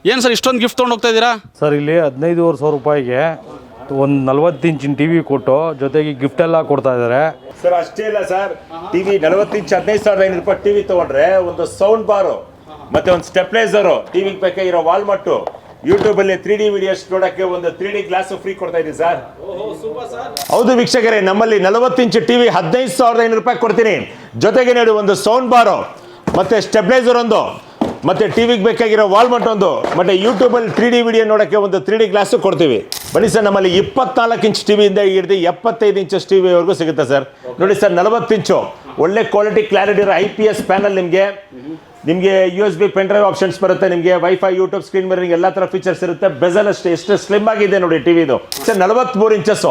ಏನು ಸರ್ ಇಷ್ಟೊಂದು ಗಿಫ್ಟ್ ತೊಗೊಂಡು ಹೋಗ್ತಾ ಇದ್ದೀರಾ? ಸರ್ ಇಲ್ಲಿ 15,500 ರೂಪಾಯಿಗೆ ಒಂದು 40 ಇಂಚಿನ ಟಿವಿ ಕೊಟ್ಟು ಜೊತೆಗೆ ಗಿಫ್ಟ್ ಎಲ್ಲ ಕೊಡ್ತಾ ಇದ್ದಾರೆ ಸರ್. ಅಷ್ಟೇ ಇಲ್ಲ ಸರ್, ಟಿವಿ 40 ಇಂಚ್ 15,500 ರೂಪಾಯಿ ಟಿವಿ ತಗೊಂಡ್ರೆ ಒಂದು ಸೌಂಡ್ ಬಾರು ಮತ್ತೆ ಒಂದು ಸ್ಟೆಪ್ಲೈಸರು, ಟಿವಿಗೆ ಬೇಕಾಗಿರೋ ವಾಲ್ಮಟ್ಟು, ಯೂಟ್ಯೂಬ್ ಅಲ್ಲಿ 3D ವಿಡಿಯೋಸ್ ನೋಡಕ್ಕೆ ಒಂದು 3D ಗ್ಲಾಸ್ ಫ್ರೀ ಕೊಡ್ತಾ ಇದೀನಿ ಸರ್. ಹೌದು ವೀಕ್ಷಕರೇ, ನಮ್ಮಲ್ಲಿ 40 ಇಂಚ್ ಟಿವಿ 15,500 ರೂಪಾಯಿ ಕೊಡ್ತೀನಿ. ಜೊತೆಗೆ ನೋಡಿ ಒಂದು ಸೌಂಡ್ ಬಾರು ಮತ್ತೆ ಸ್ಟೆಪ್ಲೈಸರ್ ಒಂದು, ಮತ್ತೆ ಟಿವಿಗೆ ಬೇಕಾಗಿರೋ ವಾಲ್ಮಟ್ ಒಂದು, ಮತ್ತೆ ಯೂಟ್ಯೂಬ್ ಅಲ್ಲಿ 3D ವಿಡಿಯೋ ನೋಡಕ್ಕೆ ಒಂದು 3D ಗ್ಲಾಸ್ ಕೊಡ್ತೀವಿ. ಬನ್ನಿ ಸರ್, ನಮ್ಮಲ್ಲಿ 24 ಇಂಚ್ ಟಿವಿಯಿಂದ ಹಿಡಿದು 75 ಇಂಚಸ್ ಟಿವಿವರೆಗೂ ಸಿಗುತ್ತೆ ಸರ್. ನೋಡಿ ಸರ್, 40 ಇಂಚು ಒಳ್ಳೆ ಕ್ವಾಲಿಟಿ ಕ್ಲಾರಿಟಿ ಇರೋ IPS ಪ್ಯಾನಲ್, ನಿಮಗೆ USB ಪೆನ್ ಡ್ರೈವ್ ಆಪ್ಷನ್ಸ್ ಬರುತ್ತೆ, ನಿಮಗೆ ವೈಫೈ, ಯೂಟ್ಯೂಬ್, ಸ್ಕ್ರೀನ್ ಮಿರರಿಂಗ್ ಎಲ್ಲ ತರ ಫೀಚರ್ಸ್ ಇರುತ್ತೆ. ಬೆಜಲ್ ಅಷ್ಟೇ ಎಷ್ಟು ಸ್ಲಿಮ್ ಆಗಿದೆ ನೋಡಿ ಟಿವಿದು ಸರ್. 43 ಇಂಚಸ್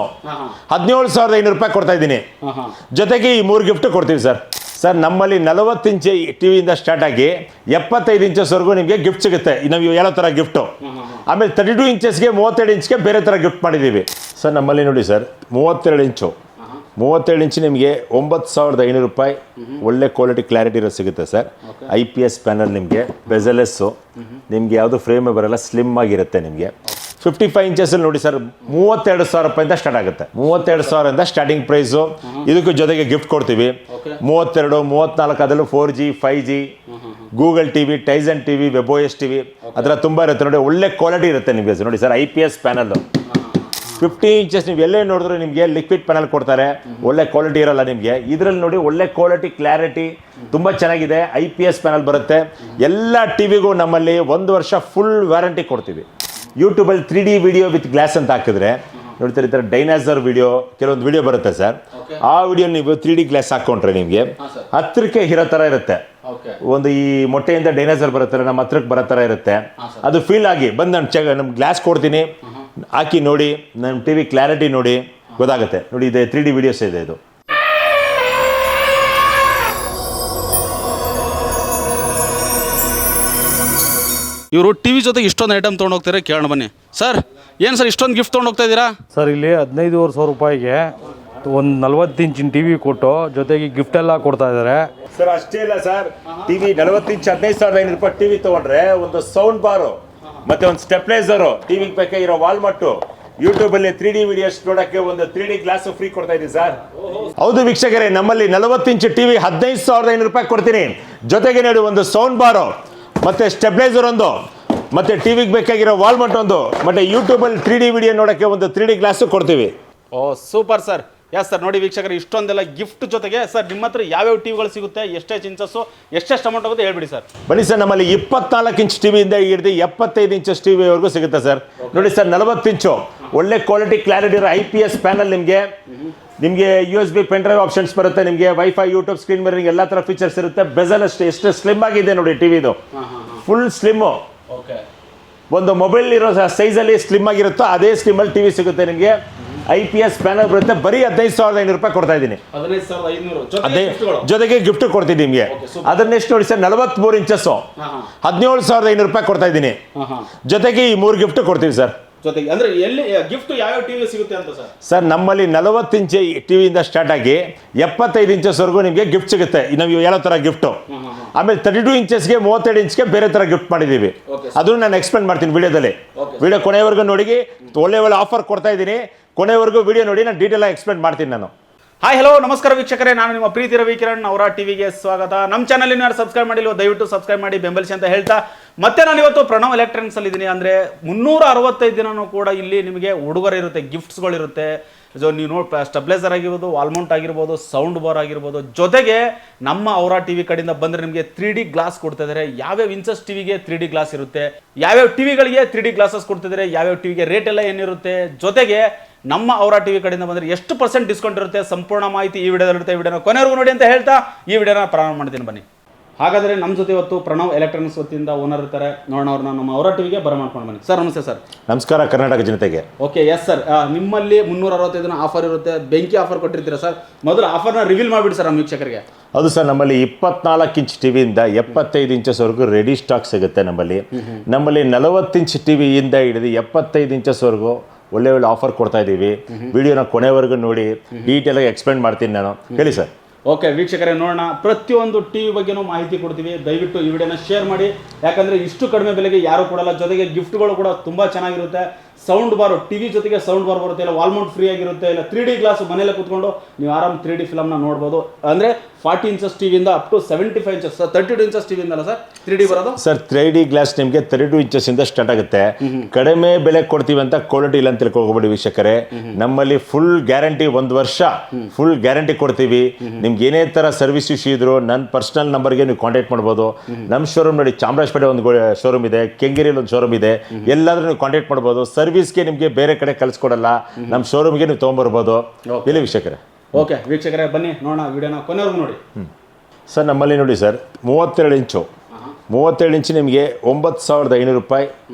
17,500 ರೂಪಾಯಿ ಕೊಡ್ತಾ ಇದ್ದೀನಿ. ಜೊತೆಗೆ ಈ 3 ಗಿಫ್ಟ್ ಕೊಡ್ತೀವಿ ಸರ್. ಸರ್ ನಮ್ಮಲ್ಲಿ 40 ಇಂಚ್ ಟಿವಿಯಿಂದ ಸ್ಟಾರ್ಟ್ ಆಗಿ 75 ಇಂಚಸ್ವರೆಗೂ ನಿಮಗೆ ಗಿಫ್ಟ್ ಸಿಗುತ್ತೆ. ನಾವು ಯಾವ ಥರ ಗಿಫ್ಟು, ಆಮೇಲೆ 32 ಇಂಚಸ್ಗೆ 32 ಇಂಚ್ಗೆ ಬೇರೆ ಥರ ಗಿಫ್ಟ್ ಮಾಡಿದ್ದೀವಿ ಸರ್. ನಮ್ಮಲ್ಲಿ ನೋಡಿ ಸರ್, 32 ಇಂಚ್ ನಿಮಗೆ 9,500 ರೂಪಾಯಿ ಒಳ್ಳೆ ಕ್ವಾಲಿಟಿ ಕ್ಲಾರಿಟಿ ಇರೋ ಸಿಗುತ್ತೆ ಸರ್. IPS ಪ್ಯಾನಲ್, ನಿಮಗೆ ಬೆಜಲೆಸ್ಸು, ನಿಮಗೆ ಯಾವುದು ಫ್ರೇಮೇ ಬರಲ್ಲ, ಸ್ಲಿಮ್ ಆಗಿರುತ್ತೆ. ನಿಮಗೆ 55 ಇಂಚಸ್ ನೋಡಿ ಸರ್, 32,000 ರೂಪಾಯಿಂದ ಸ್ಟಾರ್ಟ್ ಆಗುತ್ತೆ. 32,000 ಸ್ಟಾರ್ಟಿಂಗ್ ಪ್ರೈಸು. ಇದಕ್ಕೂ ಜೊತೆಗೆ ಗಿಫ್ಟ್ ಕೊಡ್ತೀವಿ. 32, 34 ಅದರಲ್ಲೂ 4G 5G Google TV, Tyson TV, WebOS TV ಅದರ ತುಂಬ ಇರುತ್ತೆ ನೋಡಿ. ಒಳ್ಳೆ ಕ್ವಾಲಿಟಿ ಇರುತ್ತೆ ನಿಮಗೆ ನೋಡಿ ಸರ್. IPS ಪ್ಯಾನಲ್ 50 ಇಂಚಸ್ ನೀವು ಎಲ್ಲೇ ನೋಡಿದ್ರು ನಿಮಗೆ ಲಿಕ್ವಿಡ್ ಪ್ಯಾನಲ್ ಕೊಡ್ತಾರೆ. ಒಳ್ಳೆ ಕ್ವಾಲಿಟಿ ಇರಲ್ಲ ನಿಮಗೆ. ಇದರಲ್ಲಿ ನೋಡಿ ಒಳ್ಳೆ ಕ್ವಾಲಿಟಿ ಕ್ಲಾರಿಟಿ ತುಂಬ ಚೆನ್ನಾಗಿದೆ. IPS ಪ್ಯಾನಲ್ ಬರುತ್ತೆ. ಎಲ್ಲ ಟಿವಿಗೂ ನಮ್ಮಲ್ಲಿ 1 ವರ್ಷ ಫುಲ್ ವ್ಯಾರಂಟಿ ಕೊಡ್ತೀವಿ. ಯೂಟ್ಯೂಬಲ್ಲಿ 3D ವಿಡಿಯೋ ವಿತ್ ಗ್ಲಾಸ್ ಅಂತ ಹಾಕಿದ್ರೆ ನೋಡ್ತಾರೆ, ಈ ಥರ ಡೈನಾಸರ್ ವಿಡಿಯೋ ಕೆಲವೊಂದು ವಿಡಿಯೋ ಬರುತ್ತೆ ಸರ್. ಆ ವಿಡಿಯೋ ನೀವು 3D ಗ್ಲಾಸ್ ಹಾಕ್ಕೊಂಡ್ರೆ ನಿಮಗೆ ಹತ್ತಿರಕ್ಕೆ ಇರೋ ಥರ ಇರುತ್ತೆ. ಒಂದು ಈ ಮೊಟ್ಟೆಯಿಂದ ಡೈನಾಸರ್ ಬರುತ್ತೆ, ನಮ್ಮ ಹತ್ರಕ್ಕೆ ಬರೋ ಥರ ಇರುತ್ತೆ. ಅದು ಫೀಲ್ ಆಗಿ ಬಂದು ನಮ್ಮ ಗ್ಲಾಸ್ ಕೊಡ್ತೀನಿ, ಹಾಕಿ ನೋಡಿ, ನಮ್ಮ ಟಿವಿ ಕ್ಲಾರಿಟಿ ನೋಡಿ ಗೊತ್ತಾಗುತ್ತೆ. ನೋಡಿ ಇದೆ 3D ವಿಡಿಯೋಸ್ ಇದೆ ಇದು. ಇವರು ಟಿವಿ ಜೊತೆಗೆ ಇಷ್ಟೊಂದು ಐಟಮ್ ತೊಗೊಂಡು ಹೋಗ್ತಾರೆ, ಕೇಳೋಣ ಬನ್ನಿ ಸರ್. ಏನು ಸರ್ ಇಷ್ಟೊಂದು ಗಿಫ್ಟ್ ತೊಗೊಂಡು ಹೋಗ್ತಾ ಇದ್ದೀರಾ? ಸರ್ ಇಲ್ಲಿ 15,500 ರೂಪಾಯಿಗೆ ಒಂದು 40 ಇಂಚಿನ ಟಿವಿ ಕೊಟ್ಟು ಜೊತೆಗೆ ಗಿಫ್ಟ್ ಎಲ್ಲ ಕೊಡ್ತಾ ಇದ್ದಾರೆ ಸರ್. ಅಷ್ಟೇ ಇಲ್ಲ ಸರ್, ಟಿವಿ 40 ಇಂಚ್ 15,500 ರೂಪಾಯಿ ಟಿವಿ ತಗೊಂಡ್ರೆ ಒಂದು ಸೌಂಡ್ ಬಾರು ಮತ್ತೆ ಒಂದು ಸ್ಟೆಪ್ಲೈಸರು, ಟಿವಿಗೆ ಬೇಕಾಗಿರೋ ವಾಲ್ಮಟ್ಟು, ಯೂಟ್ಯೂಬ್ ಅಲ್ಲಿ 3D ವಿಡಿಯೋಸ್ ನೋಡಕ್ಕೆ ಒಂದು 3D ಗ್ಲಾಸ್ ಫ್ರೀ ಕೊಡ್ತಾ ಇದೀನಿ ಸರ್. ಹೌದು ವೀಕ್ಷಕರೇ, ನಮ್ಮಲ್ಲಿ 40 ಇಂಚ್ ಟಿವಿ 15,500 ರೂಪಾಯಿ ಕೊಡ್ತೀನಿ. ಜೊತೆಗೆ ನೋಡಿ ಒಂದು ಸೌಂಡ್ ಬಾರು ಮತ್ತೆ ಸ್ಟೆಪ್ಲೈಸರ್ ಒಂದು, ಮತ್ತೆ ಟಿವಿಗೆ ಬೇಕಾಗಿರೋ ವಾಲ್ಮಟ್ ಒಂದು, ಮತ್ತೆ ಯೂಟ್ಯೂಬ್ ಅಲ್ಲಿ 3D ವಿಡಿಯೋ ನೋಡಕ್ಕೆ ಒಂದು 3D ಗ್ಲಾಸ್ ಕೊಡ್ತೀವಿ. Super sir. ಎಸ್ ಸರ್, ನೋಡಿ ವೀಕ್ಷಕರು, ಇಷ್ಟೊಂದೆಲ್ಲ ಗಿಫ್ಟ್ ಜೊತೆಗೆ ಸರ್ ನಿಮ್ಮ ಹತ್ರ ಯಾವ್ಯಾವ ಟಿವಿಗಳು ಸಿಗುತ್ತೆ, ಎಷ್ಟೆಷ್ಟು ಇಂಚಸ್ಸು, ಎಷ್ಟೆಷ್ಟು ಅಮೌಂಟ್ ಆಗುತ್ತೆ ಹೇಳ್ಬಿಡಿ ಸರ್. ಬನ್ನಿ ಸರ್, ನಮ್ಮಲ್ಲಿ 24 ಇಂಚ್ ಟಿವಿಯಿಂದ ಹಿಡಿದು 75 ಇಂಚಸ್ ಟಿವಿವರೆಗೂ ಸಿಗುತ್ತೆ ಸರ್. ನೋಡಿ ಸರ್, 40 ಇಂಚು ಒಳ್ಳೆ ಕ್ವಾಲಿಟಿ ಕ್ಲಾರಿಟಿ ಇರೋ IPS ಪ್ಯಾನಲ್, ನಿಮಗೆ USB ಪೆನ್ ಡ್ರೈವ್ ಆಪ್ಷನ್ಸ್ ಬರುತ್ತೆ, ನಿಮಗೆ ವೈಫೈ, ಯೂಟ್ಯೂಬ್, ಸ್ಕ್ರೀನ್ ಮಿರರಿಂಗ್ ಎಲ್ಲ ಥರ ಫೀಚರ್ಸ್ ಇರುತ್ತೆ. ಬೆಜಲ್ ಅಷ್ಟೇ ಎಷ್ಟು ಸ್ಲಿಮ್ ಆಗಿದೆ ನೋಡಿ ಟಿವಿದು, ಫುಲ್ ಸ್ಲಿಮ್ಮು. ಒಂದು ಮೊಬೈಲ್ ಇರೋ ಸೈಜಲ್ಲಿ ಸ್ಲಿಮ್ ಆಗಿರುತ್ತೋ ಅದೇ ಸ್ಲಿಮ್ಮಲ್ಲಿ ಟಿವಿ ಸಿಗುತ್ತೆ ನಿಮಗೆ. IPS ಪ್ಯಾನಲ್ ಬರುತ್ತೆ. ಬರೀ 15,500 ರೂಪಾಯಿ ಕೊಡ್ತಾ ಇದ್ದೀನಿ. ಅದೇ ಜೊತೆಗೆ ಗಿಫ್ಟ್ ಕೊಡ್ತೀನಿ ನಿಮಗೆ. ಅದನ್ನೆಷ್ಟು ನೋಡಿ ಸರ್, 43 ಇಂಚಸ್ಸು 17,500 ರೂಪಾಯಿ ಕೊಡ್ತಾ ಇದ್ದೀನಿ. ಜೊತೆಗೆ ಈ 3 ಗಿಫ್ಟ್ ಕೊಡ್ತೀವಿ ಸರ್. ಜೊತೆಗೆ ಅಂದ್ರೆ ಎಲ್ಲಿ ಗಿಫ್ಟ್ ಯಾವ್ಯಾವ ಟಿವಿ ಸಿಗುತ್ತೆ ಅಂತ ಸರ್? ಸರ್ ನಮ್ಮಲ್ಲಿ 40 ಇಂಚ್ ಟಿವಿಯಿಂದ ಸ್ಟಾರ್ಟ್ ಆಗಿ 75 ಇಂಚಸ್ವರೆಗೂ ನಿಮಗೆ ಗಿಫ್ಟ್ ಸಿಗುತ್ತೆ. ನಾವು ಯಾವ ಥರ ಗಿಫ್ಟು, ಆಮೇಲೆ 32 ಇಂಚಸ್ಗೆ 32 ಇಂಚ್ಗೆ ಬೇರೆ ಥರ ಗಿಫ್ಟ್ ಮಾಡಿದ್ದೀವಿ. ಅದನ್ನು ನಾನು ಎಕ್ಸ್ಪ್ಲೇನ್ ಮಾಡ್ತೀನಿ ವಿಡಿಯೋದಲ್ಲಿ. ವಿಡಿಯೋ ಕೊನೆವರೆಗೂ ನೋಡಿ, ಒಳ್ಳೆ ಆಫರ್ ಕೊಡ್ತಾ ಇದ್ದೀನಿ. ಕೊನೆವರೆಗೂ ವಿಡಿಯೋ ನೋಡಿ, ನಾನು ಡೀಟೇಲ್ ಆಗಿ ಎಕ್ಸ್ಪ್ಲೇನ್ ಮಾಡ್ತೀನಿ ನಾನು. ಹಾಯ್ ಹಲೋ ನಮಸ್ಕಾರ ವೀಕ್ಷಕರೇ, ನಾನು ನಿಮ್ಮ ಪ್ರೀತಿ ರವಿಕಿರಣ್ ಅವರ ಟಿವಿಗೆ ಸ್ವಾಗತ. ನಮ್ಮ ಚಾನಲ್ ಯಾರು ಸಬ್ಸ್ಕ್ರೈಬ್ ಮಾಡಿಲ್ವೋ ದಯವಿಟ್ಟು ಸಬ್ಸ್ಕ್ರೈಬ್ ಮಾಡಿ ಬೆಂಬಲಿಸಿ ಅಂತ ಹೇಳ್ತಾ, ಮತ್ತೆ ನಾನು ಇವತ್ತು ಪ್ರಣವ್ ಎಲೆಕ್ಟ್ರಾನಿಕ್ಸ್ ಅಲ್ಲಿ ಇದ್ದೀನಿ. ಅಂದರೆ 365 ದಿನನೂ ಕೂಡ ಇಲ್ಲಿ ನಿಮಗೆ ಉಡುಗೊರೆ ಇರುತ್ತೆ, ಗಿಫ್ಟ್ಸ್ಗಳಿರುತ್ತೆ. ನೀವು ಸ್ಟೆಬ್ಲೈಸರ್ ಆಗಿರ್ಬೋದು, ವಾಲ್ಮೌಂಟ್ ಆಗಿರ್ಬೋದು, ಸೌಂಡ್ ಬಾರ್ ಆಗಿರ್ಬೋದು. ಜೊತೆಗೆ ನಮ್ಮ ಅವರ ಟಿವಿ ಕಡೆಯಿಂದ ಬಂದರೆ ನಿಮಗೆ 3D ಗ್ಲಾಸ್ ಕೊಡ್ತಾ ಇದ್ದಾರೆ. ಯಾವ್ಯಾವ ಇಂಚಸ್ ಟಿವಿಗೆ 3D ಗ್ಲಾಸ್ ಇರುತ್ತೆ, ಯಾವ್ಯಾವ ಟಿವಿಗಳಿಗೆ 3D ಗ್ಲಾಸಸ್ ಕೊಡ್ತಿದ್ದಾರೆ, ಯಾವ್ಯಾವ ಟಿವಿಗೆ ರೇಟ್ ಎಲ್ಲ ಏನಿರುತ್ತೆ, ಜೊತೆಗೆ ನಮ್ಮ ಅವರ ಟಿವಿ ಕಡೆಯಿಂದ ಬಂದರೆ ಎಷ್ಟು % ಡಿಸ್ಕೌಂಟ್ ಇರುತ್ತೆ, ಸಂಪೂರ್ಣ ಮಾಹಿತಿ ಈ ವಿಡಿಯೋದಲ್ಲಿ ಇರುತ್ತೆ. ವಿಡಿಯೋನ ಕೊನೆವರೆಗೂ ನೋಡಿ ಅಂತ ಹೇಳ್ತಾ ಈ ವಿಡಿಯೋನ ಪ್ರಾರಂಭ ಮಾಡ್ತೀನಿ ಬನ್ನಿ. ಹಾಗಾದರೆ ನಮ್ಮ ಜೊತೆ ಇವತ್ತು ಪ್ರಣವ್ ಎಲೆಕ್ಟ್ರಾನಿಕ್ಸ್ ವತಿಯಿಂದ ಓನರ್ ಇರ್ತಾರೆ. ನೋಡೋಣ ಅವ್ರನ್ನ ನಮ್ಮ ಅವರ ಟಿವಿಗೆ ಬರಮಾಡ್ಕೊಂಡು ಬನ್ನಿ. ಸರ್ ನಮಸ್ತೆ ಸರ್. ನಮಸ್ಕಾರ ಕರ್ನಾಟಕ ಜನತೆಗೆ. ಓಕೆ, ಎಸ್ ಸರ್, ನಿಮ್ಮಲ್ಲಿ 365 ದಿನ ಆಫರ್ ಇರುತ್ತೆ, ಬೆಂಕಿ ಆಫರ್ ಕೊಟ್ಟಿರ್ತೀರಾ ಸರ್. ಮೊದಲು ಆಫರ್ನ ರಿವೀಲ್ ಮಾಡಿಬಿಡಿ ಸರ್ ನಮ್ಮ ವೀಕ್ಷಕರಿಗೆ. ಹೌದು ಸರ್, ನಮ್ಮಲ್ಲಿ 24 ಇಂಚ್ ಟಿವಿಯಿಂದ 75 ಇಂಚಸ್ವರೆಗೂ ರೆಡಿ ಸ್ಟಾಕ್ ಸಿಗುತ್ತೆ. ನಮ್ಮಲ್ಲಿ 40 ಇಂಚ್ ಟಿವಿಯಿಂದ ಹಿಡಿದು 75 ಇಂಚಸ್ವರೆಗೂ ಒಳ್ಳೆ ಆಫರ್ ಕೊಡ್ತಾ ಇದ್ದೀವಿ. ವಿಡಿಯೋನ ಕೊನೆವರೆಗೂ ನೋಡಿ, ಡೀಟೇಲ್ ಆಗಿ ಎಕ್ಸ್ಪ್ಲೇನ್ ಮಾಡ್ತೀನಿ ನಾನು. ಹೇಳಿ ಸರ್. ಓಕೆ ವೀಕ್ಷಕರೇ, ನೋಡೋಣ. ಪ್ರತಿಯೊಂದು ಟಿವಿ ಬಗ್ಗೆನೂ ಮಾಹಿತಿ ಕೊಡ್ತೀವಿ. ದಯವಿಟ್ಟು ಈ ವಿಡಿಯೋನ ಶೇರ್ ಮಾಡಿ, ಯಾಕಂದ್ರೆ ಇಷ್ಟು ಕಡಿಮೆ ಬೆಲೆಗೆ ಯಾರು ಕೊಡಲ್ಲ. ಜೊತೆಗೆ ಗಿಫ್ಟ್ಗಳು ಕೂಡ ತುಂಬಾ ಚೆನ್ನಾಗಿರುತ್ತೆ. ಸೌಂಡ್ ಬಾರ್, ಟಿವಿ ಜೊತೆಗೆ ಸೌಂಡ್ ಬಾರ್ ಬರುತ್ತೆ, ಇಲ್ಲ ವಾಲ್ಮೌಂಟ್ ಫ್ರೀ ಆಗಿರುತ್ತೆ, ಇಲ್ಲ 3D ಗ್ಲಾಸ್ ಮನೇಲೆ ಕೂತ್ಕೊಂಡು ನೀವು ಆರಾಮ್ 3D ಫಿಲಮ್ನ ನೋಡ್ಬೋದು. ಅಂದ್ರೆ 40 ಇಂಚಸ್ ಟಿವಿಯಿಂದ ಅಪ್ ಟು 75 ಇಂಚಸ್, 32 ಇಂಚಸ್ ಟಿವಿಯಿಂದ ಅಲ್ಲ ಸರ್ 3D ಬರೋದು ಸರ್. 3D ಗ್ಲಾಸ್ ನಿಮಗೆ 32 ಇಂಚಸ್ ಇಂದ ಸ್ಟಾರ್ಟ್ ಆಗುತ್ತೆ. ಕಡಿಮೆ ಬೆಲೆ ಕೊಡ್ತೀವಿ ಅಂತ ಕ್ವಾಲಿಟಿ ಇಲ್ಲ ಅಂತ ತಿಳ್ಕೊಬೇಡಿ ವೀಕ್ಷಕರೇ. ನಮ್ಮಲ್ಲಿ ಫುಲ್ ಗ್ಯಾರಂಟಿ, 1 ವರ್ಷ ಫುಲ್ ಗ್ಯಾರಂಟಿ ಕೊಡ್ತೀವಿ. ನಿಮ್ಗೆ ಏನೇ ತರ ಸರ್ವಿಸ್ ಇಶ್ಯೂ ಇದ್ರು ನನ್ನ ಪರ್ಸನಲ್ ನಂಬರ್ಗೆ ನೀವು ಕಾಂಟ್ಯಾಕ್ಟ್ ಮಾಡ್ಬೋದು. ನಮ್ಮ ಶೋರೂಮ್ ನೋಡಿ, ಚಾಮರಾಜಪೇಟೆ ಒಂದು ಶೋರೂಮ್ ಇದೆ, ಕೆಂಗೇರಿಯಲ್ಲಿ ಒಂದು ಶೋರೂಮ್ ಇದೆ. ಎಲ್ಲಾದ್ರೂ ನೀವು ಕಾಂಟ್ಯಾಕ್ಟ್ ಮಾಡ್ಬೋದು. ಸರ್ವಿಸ್ಗೆ ನಿಮಗೆ ಬೇರೆ ಕಡೆ ಕಳಿಸ್ಕೊಡಲ್ಲ, ನಮ್ಮ ಶೋರೂಮ್ಗೆ ನೀವು ತೊಗೊಂಬರ್ಬೋದು. ಇಲ್ಲಿ ವೀಕ್ಷಕರೇ. ಓಕೆ ವೀಕ್ಷಕರೇ, ಬನ್ನಿ ನೋಡೋಣ ವಿಡಿಯೋನ ಕೊನೆವರೆಗೂ ನೋಡಿ. ಸರ್ ನಮ್ಮಲ್ಲಿ ನೋಡಿ ಸರ್, 32 ಇಂಚು 37 ಇಂಚು ನಿಮಗೆ 9,500 ರೂಪಾಯಿ